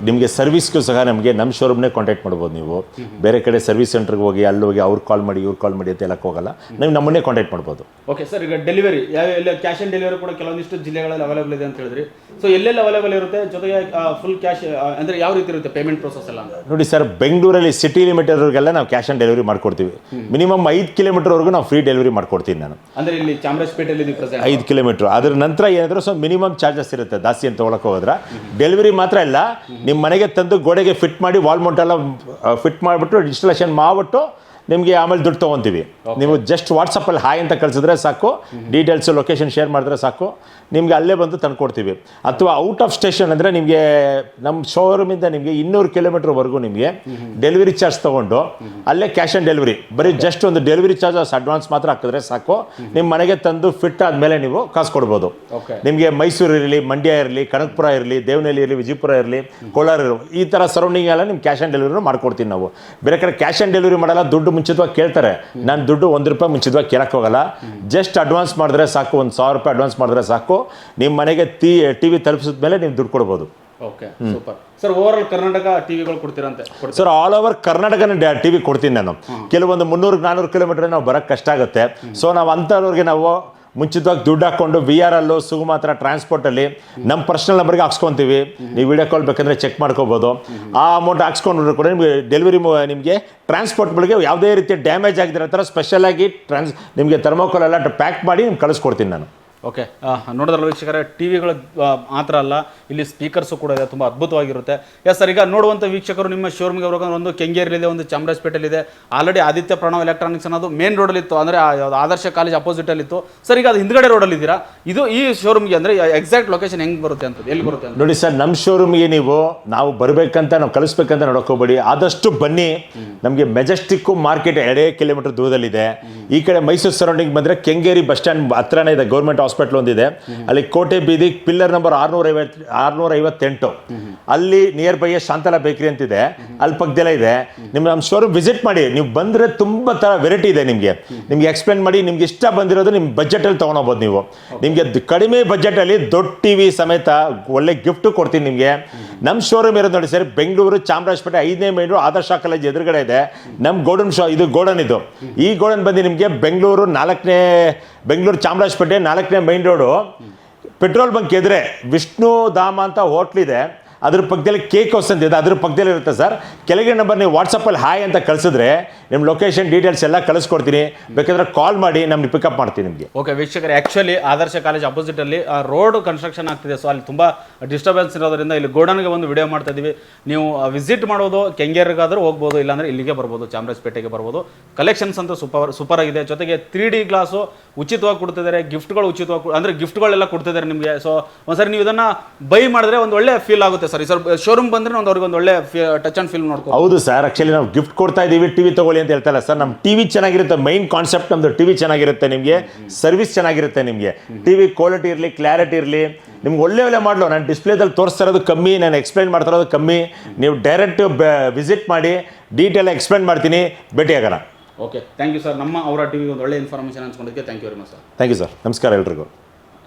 ನಿಮಗೆ ಸರ್ವಿಸ್ಗೂ ಸಹ ನಮಗೆ ನಮ್ಮ ಶೋರೂಮ್ನೇ ಕಾಂಟ್ಯಾಕ್ಟ್ ಮಾಡ್ಬೋದು. ನೀವು ಬೇರೆ ಕಡೆ ಸರ್ವಿಸ್ ಸೆಂಟ್ರಿಗೆ ಹೋಗಿ ಅಲ್ಲಿ ಹೋಗಿ ಅವ್ರು ಕಾಲ್ ಮಾಡಿ ಇವ್ರು ಕಾಲ್ ಮಾಡಿ ಅಂತ ಹೇಳಕ್ಕೆ ಹೋಗಲ್ಲ, ನೀವು ನಮ್ಮನ್ನೇ ಕಾಂಟ್ಯಾಕ್ಟ್ ಮಾಡ್ಬೋದು. ಓಕೆ ಸರ್, ಈಗ ಡೆಲಿವರಿ ಎಲ್ಲ ಕ್ಯಾಶ್ ಆನ್ ಡೆಲಿವರಿ ಕೂಡ ಕೆಲವೊಂದಿಷ್ಟು ಜಿಲ್ಲೆಗಳಲ್ಲಿ ಅವೈಲೇಬಲ್ ಇದೆ ಅಂತ ಹೇಳಿದ್ರಿ. ಸೊ ಎಲ್ಲೆಲ್ಲಿ ಅವೈಲೇಬಲ್ ಇರುತ್ತೆ, ಜೊತೆಗೆ ಫುಲ್ ಕ್ಯಾಶ್ ಅಂದ್ರೆ ಯಾವ ರೀತಿ ಇರುತ್ತೆ ಪೇಮೆಂಟ್ ಪ್ರೋಸೆಸ್ ಎಲ್ಲ ಅಂತ? ನೋಡಿ ಸರ್, ಬೆಂಗಳೂರಲ್ಲಿ ಸಿಟಿ ಲಿಮಿಟೆಡ್ಗೆಲ್ಲ ನಾವು ಕ್ಯಾಶ್ ಆನ್ ಡೆಲಿವರಿ ಮಾಡ್ಕೊಡ್ತೀವಿ. ಮಿನಿಮಮ್ 5 ಕಿಲೋಮೀಟರ್ವರೆಗೂ ನಾವು ಫ್ರೀ ಡೆಲಿವರಿ ಮಾಡ್ಕೊಡ್ತೀನಿ ನಾನು. ಅಂದ್ರೆ ಇಲ್ಲಿ ಚಾಮರಾಜಪೇಟೆಯಲ್ಲಿ 5 ಕಿಲೋಮೀಟರ್. ಅದ್ರ ನಂತರ ಏನಾದರೂ ಸ್ವಲ್ಪ ಮಿನಿಮಮ್ ಚಾರ್ಜಸ್ ಇರುತ್ತೆ, ಜಾಸ್ತಿ ಅಂತ ತೊಗೊಳಕ್ಕೆ ಹೋದ್ರೆ. ಡೆಲಿವರಿ ಮಾತ್ರ ಇಲ್ಲ, ನಿಮ್ಮ ಮನೆಗೆ ತಂದು ಗೋಡೆಗೆ ಫಿಟ್ ಮಾಡಿ ವಾಲ್ ಮೌಂಟ್ ಎಲ್ಲ ಫಿಟ್ ಮಾಡಿಬಿಟ್ಟು ಇನ್ಸ್ಟಾಲೇಷನ್ ಮಾಡಿಬಿಟ್ಟು ನಿಮಗೆ ಆಮೇಲೆ ದುಡ್ಡು ತೊಗೊತೀವಿ. ನೀವು ಜಸ್ಟ್ ವಾಟ್ಸಪ್ಪಲ್ಲಿ ಹಾಯ್ ಅಂತ ಕಳಿಸಿದ್ರೆ ಸಾಕು, ಡೀಟೇಲ್ಸು ಲೊಕೇಶನ್ ಶೇರ್ ಮಾಡಿದ್ರೆ ಸಾಕು, ನಿಮಗೆ ಅಲ್ಲೇ ಬಂದು ತಂದುಕೊಡ್ತೀವಿ. ಅಥವಾ ಔಟ್ ಆಫ್ ಸ್ಟೇಷನ್ ಅಂದರೆ ನಿಮಗೆ ನಮ್ಮ ಶೋರೂಮಿಂದ ನಿಮಗೆ 200 ಕಿಲೋಮೀಟರ್ವರೆಗೂ ನಿಮಗೆ ಡೆಲಿವರಿ ಚಾರ್ಜ್ ತೊಗೊಂಡು ಅಲ್ಲೇ ಕ್ಯಾಶ್ ಆನ್ ಡೆಲಿವರಿ, ಬರೀ ಜಸ್ಟ್ ಒಂದು ಡೆಲಿವರಿ ಚಾರ್ಜಸ್ ಅಡ್ವಾನ್ಸ್ ಮಾತ್ರ ಹಾಕಿದ್ರೆ ಸಾಕು, ನಿಮ್ಮ ಮನೆಗೆ ತಂದು ಫಿಟ್ ಆದಮೇಲೆ ನೀವು ಕಾಸು ಕೊಡ್ಬೋದು. ನಿಮಗೆ ಮೈಸೂರು ಇರಲಿ, ಮಂಡ್ಯ ಇರಲಿ, ಕನಕಪುರ ಇರಲಿ, ದೇವನಹಳ್ಳಿ ಇರಲಿ, ವಿಜಯಪುರ ಇರಲಿ, ಕೋಲಾರ ಇರಲಿ, ಈ ಥರ ಸರೌಂಡಿಂಗ್ ಎಲ್ಲ ನಿಮ್ಗೆ ಕ್ಯಾಶ್ ಆನ್ ಡೆಲಿವರಿ ಮಾಡ್ಕೊಡ್ತೀನಿ ನಾವು. ಬೇರೆ ಕಡೆ ಕ್ಯಾಶ್ ಆನ್ ಡೆಲಿವರಿ ಮಾಡಲ್ಲ, ದುಡ್ಡು ಮುಂಚಿತವಾಗಿ ಕೇಳ್ತಾರೆ. ನಾನು ದುಡ್ಡು 1 ರೂಪಾಯಿ ಮುಂಚಿತವಾಗಿ ಕೇಳಕ್ಕೆ ಹೋಗಲ್ಲ. ಜಸ್ಟ್ ಅಡ್ವಾನ್ಸ್ ಮಾಡಿದ್ರೆ ಸಾಕು, 1,000 ರೂಪಾಯಿ ಅಡ್ವಾನ್ಸ್ ಮಾಡಿದ್ರೆ ಸಾಕು, ನಿಮ್ಮ ಮನೆಗೆ ಟಿವಿ ತಲುಪಿಸಿದ ಮೇಲೆ ನೀವು ದುಡ್ಡು ಕೊಡ್ಬೋದು. Okay, super sir. Over all Karnataka ಟಿವಿಗಳು ಕೊಡ್ತೀರಂತೆ? ಸರ್, ಆಲ್ ಓವರ್ ಕರ್ನಾಟಕನ ಟಿವಿ ಕೊಡ್ತೀನಿ ನಾನು. ಕೆಲವೊಂದು 300-400 ಕಿಲೋಮೀಟರ್ ನಾವು ಬರೋಕ್ಕೆ ಕಷ್ಟ ಆಗುತ್ತೆ. ಸೊ ನಾವು ಅಂಥವ್ರಿಗೆ ನಾವು ಮುಂಚಿತವಾಗಿ ದುಡ್ಡು ಹಾಕ್ಕೊಂಡು VRL ಸುಗಮಾತ್ರ ಟ್ರಾನ್ಸ್ಪೋರ್ಟಲ್ಲಿ ನಮ್ಮ ಪರ್ಸನಲ್ ನಂಬರ್ಗೆ ಹಾಕ್ಸ್ಕೊತೀವಿ. ನೀವು ವಿಡಿಯೋ ಕಾಲ್ ಬೇಕಂದರೆ ಚೆಕ್ ಮಾಡ್ಕೋಬೋದು. ಆ ಅಮೌಂಟ್ ಹಾಕ್ಸ್ಕೊಂಡ್ರು ಕೂಡ ನಿಮಗೆ ಡೆಲಿವರಿ ನಿಮಗೆ ಟ್ರಾನ್ಸ್ಪೋರ್ಟ್ಗಳಿಗೆ ಯಾವುದೇ ರೀತಿಯ ಡ್ಯಾಮೇಜ್ ಆಗಿರೋ ಥರ ಸ್ಪೆಷಲಾಗಿ ನಿಮಗೆ ಥರ್ಮೋಕೋಲ್ ಎಲ್ಲ ಪ್ಯಾಕ್ ಮಾಡಿ ನಿಮ್ಗೆ ಕಳಿಸ್ಕೊಡ್ತೀನಿ ನಾನು. ಓಕೆ, ನೋಡೋದ್ರಲ್ಲ ವೀಕ್ಷಕರೇ, ಟಿವಿಗಳು ಮಾತ್ರ ಅಲ್ಲ, ಇಲ್ಲಿ ಸ್ಪೀಕರ್ಸು ಕೂಡ ಇದೆ, ತುಂಬ ಅದ್ಭುತವಾಗಿರುತ್ತೆ. ಎಸ್ ಸರ್, ಈಗ ನೋಡುವಂಥ ವೀಕ್ಷಕರು ನಿಮ್ಮ ಶೋರೂಮ್ಗೆ ಬರೋಕಂದ್ರೆ ಒಂದು ಕೆಂಗೇರಿಲಿದೆ, ಒಂದು ಚಾಮರಾಜಪೇಟೆಯಲ್ಲಿದೆ. ಆಲ್ರೆಡಿ ಆದಿತ್ಯ ಪ್ರಣವ್ ಎಲೆಕ್ಟ್ರಾನಿಕ್ಸ್ ಅನ್ನೋದು ಮೇನ್ ರೋಡಲ್ಲಿತ್ತು, ಅಂದರೆ ಆದರ್ಶ ಕಾಲೇಜ್ ಅಪೋಸಿಟಲ್ಲಿತ್ತು. ಸರ್, ಈಗ ಅದು ಹಿಂದ್ಗಡೆ ರೋಡಲ್ಲಿದ್ದೀರಾ. ಈ ಶೋರೂಮ್ಗೆ ಅಂದರೆ ಎಕ್ಸಾಕ್ಟ್ ಲೊಕೇಶನ್ ಹೆಂಗೆ ಬರುತ್ತೆ ಅಂತ, ಎಲ್ಲಿ ಬರುತ್ತೆ ಅಂತ? ನೋಡಿ ಸರ್, ನಮ್ಮ ಶೋರೂಮ್ಗೆ ನಾವು ಬರಬೇಕಂತ, ನಾವು ಕಳಿಸ್ಬೇಕಂತ ನೋಡೋಕೋಬೇಡಿ. ಆದಷ್ಟು ಬನ್ನಿ. ನಮಗೆ ಮೆಜೆಸ್ಟಿಕ್ಕು ಮಾರ್ಕೆಟ್ 2 ಕಿಲೋಮೀಟರ್ ದೂರದಲ್ಲಿದೆ. ಈ ಕಡೆ ಮೈಸೂರು ಸರೌಂಡಿಂಗ್ ಬಂದರೆ ಕೆಂಗೇರಿ ಬಸ್ ಸ್ಟ್ಯಾಂಡ್ ಹತ್ರನೇ ಇದೆ, ಗೌರ್ಮೆಂಟ್ ಹಾಸ್ಪಿಟಲ್ ಒಂದಿದೆ. ಅಲ್ಲಿ ಕೋಟೆ ಬೀದಿ ಪಿಲ್ಲರ್ ನಂಬರ್ 658, ಅಲ್ಲಿ ನಿಯರ್ ಬೈ ಶಾಂತಲಾ ಬೇಕರಿ ಅಂತಿದೆ, ಅಲ್ಲಿ ಪಕ್ಕದಲ್ಲೇ ಇದೆ. ನಮ್ಮ ಶೋರೂಮ್ ವಿಸಿಟ್ ಮಾಡಿ. ನೀವು ಬಂದರೆ ತುಂಬ ಥರ ವೆರೈಟಿ ಇದೆ. ನಿಮ್ಗೆ ಎಕ್ಸ್ಪ್ಲೇನ್ ಮಾಡಿ, ನಿಮ್ಗೆ ಇಷ್ಟ ಬಂದಿರೋದು ನಿಮ್ಮ ಬಜೆಟಲ್ಲಿ ತೊಗೊಳಬೋದು. ನೀವು ನಿಮಗೆ ಕಡಿಮೆ ಬಜೆಟಲ್ಲಿ ದೊಡ್ಡ ಟಿವಿ ಸಮೇತ ಒಳ್ಳೆ ಗಿಫ್ಟು ಕೊಡ್ತೀನಿ ನಿಮಗೆ. ನಮ್ಮ ಶೋರೂಮ್ ಇರೋದು ನೋಡಿ ಸರ್, ಬೆಂಗಳೂರು ಚಾಮರಾಜಪೇಟೆ 5ನೇ ಮೈನ್ ರೋಡ್ ಆದರ್ಶ ಕಾಲೇಜ್ ಎದುರುಗಡೆ ಇದೆ ನಮ್ಮ ಗೋಡನ್ ಇದು ಗೋಡನ್. ಈ ಗೋಡನ್ ಬಂದು ನಿಮಗೆ ಬೆಂಗಳೂರು ಚಾಮರಾಜಪೇಟೆ 4ನೇ ಮೈನ್ ರೋಡು ಪೆಟ್ರೋಲ್ ಬಂಕ್ ಎದುರೆ ವಿಷ್ಣು ಧಾಮ ಅಂತ ಹೋಟ್ಲಿದೆ. ಅದ್ರ ಪಕ್ಕದಲ್ಲಿ ಕೇಕ್ ಹೌಸ್ ಅಂತ ಇದೆ, ಅದ್ರ ಪಕ್ಕದಲ್ಲಿ ಇರುತ್ತೆ ಸರ್. ಕೆಳಗೆ ನಂಬರ್ ನೀವು ವಾಟ್ಸಪ್ಪಲ್ಲಿ ಹಾಯ್ ಅಂತ ಕಳಿಸಿದ್ರೆ ನಿಮ್ಮ ಲೊಕೇಶನ್ ಡೀಟೇಲ್ಸ್ ಎಲ್ಲ ಕಳಿಸ್ಕೊಡ್ತೀನಿ. ಬೇಕಾದ್ರೆ ಕಾಲ್ ಮಾಡಿ ನಮ್ಗೆ ಪಿಕಪ್ ಮಾಡ್ತೀನಿ ನಿಮಗೆ. ಓಕೆ ವೀಕ್ಷಕರೇ, ಆ್ಯಕ್ಚುಲಿ ಆದರ್ಶ ಕಾಲೇಜ್ ಅಪೋಸಿಟಲ್ಲಿ ರೋಡ್ ಕನ್ಸ್ಟ್ರಕ್ಷನ್ ಆಗ್ತಿದೆ. ಸೊ ಅಲ್ಲಿ ತುಂಬ ಡಿಸ್ಟರ್ಬೆನ್ಸ್ ಇರೋದ್ರಿಂದ ಇಲ್ಲಿ ಗೋಡನ್ಗೆ ಒಂದು ವಿಡಿಯೋ ಮಾಡ್ತಾ ಇದ್ದೀವಿ. ನೀವು ವಿಸಿಟ್ ಮಾಡೋದು ಕೆಂಗೇರಿಗಾದರೂ ಹೋಗ್ಬೋದು, ಇಲ್ಲಾಂದರೆ ಇಲ್ಲಿಗೆ ಬರ್ಬೋದು, ಚಾಮರಾಜಪೇಟೆಗೆ ಬರ್ಬೋದು. ಕಲೆಕ್ಷನ್ಸ್ ಅಂತೂ ಸೂಪರ್ ಆಗಿದೆ. ಜೊತೆಗೆ 3D ಗ್ಲಾಸು ಉಚಿತವಾಗಿ ಕೊಡ್ತಿದ್ದಾರೆ, ಗಿಫ್ಟ್ಗಳು ಉಚಿತವಾಗಿ, ಅಂದರೆ ಗಿಫ್ಟ್ಗಳೆಲ್ಲ ಕೊಡ್ತಿದ್ದಾರೆ ನಿಮಗೆ. ಸೊ ಒಂದ್ಸರಿ ನೀವು ಇದನ್ನು ಬೈ ಮಾಡಿದ್ರೆ ಒಂದು ಒಳ್ಳೆ ಫೀಲ್ ಆಗುತ್ತೆ ಸರ್. ಸರ್, ಶೋರೂಮ್ ಬಂದರೆ ಅವ್ರಿಗೆ ಒಂದು ಒಳ್ಳೆ ಟಚ್ ಆ್ಯಂಡ್ ಫೀಲ್ ನೋಡ್ಕೊ. ಹೌದು ಸರ್, ಆಕ್ಚುಲಿ ನಾವು ಗಿಫ್ಟ್ ಕೊಡ್ತಾ ಇದ್ದೀವಿ, ಟಿವಿ ತಗೊಳ್ಳಿ ಅಂತ ಹೇಳ್ತಾ ಇಲ್ಲ ಸರ್. ನಮ್ಮ ಟಿವಿ ಚೆನ್ನಾಗಿರುತ್ತೆ, ಮೈನ್ ಕಾನ್ಸೆಪ್ಟ್ ನಮ್ಮದು ಟಿವಿ ಚೆನ್ನಾಗಿರುತ್ತೆ, ನಿಮಗೆ ಸರ್ವಿಸ್ ಚೆನ್ನಾಗಿರುತ್ತೆ. ನಿಮಗೆ ಟಿವಿ ಕ್ವಾಲಿಟಿ ಇರಲಿ, ಕ್ಲಾರಿಟಿ ಇರಲಿ, ನಿಮ್ಗೆ ಒಳ್ಳೆ ಮಾಡಲು ನಾನು ಡಿಸ್ಪ್ಲೇದಲ್ಲಿ ತೋರಿಸ್ತಾ ಇರೋದು ಕಮ್ಮಿ, ನಾನು ಎಕ್ಸ್ಪ್ಲೈನ್ ಮಾಡ್ತಾ ಇರೋದು ಕಮ್ಮಿ. ನೀವು ಡೈರೆಕ್ಟ್ ವಿಸಿಟ್ ಮಾಡಿ ಡೀಟೇಲ್ ಎಕ್ಸ್ಪ್ಲೈನ್ ಮಾಡ್ತೀನಿ, ಭೇಟಿಯಾಗೋಣ. Okay, thank you sir. ನಮ್ಮ ಅವರ ಟಿವಿಗೆ ಒಂದು ಒಳ್ಳೆ ಇನ್ಫಾರ್ಮೇಷನ್ ಹಂಚ್ಕೊಂಡಿದ್ದಕ್ಕೆ thank you very much sir. Thank you sir. ನಮಸ್ಕಾರ ಎಲ್ರಿಗೂ.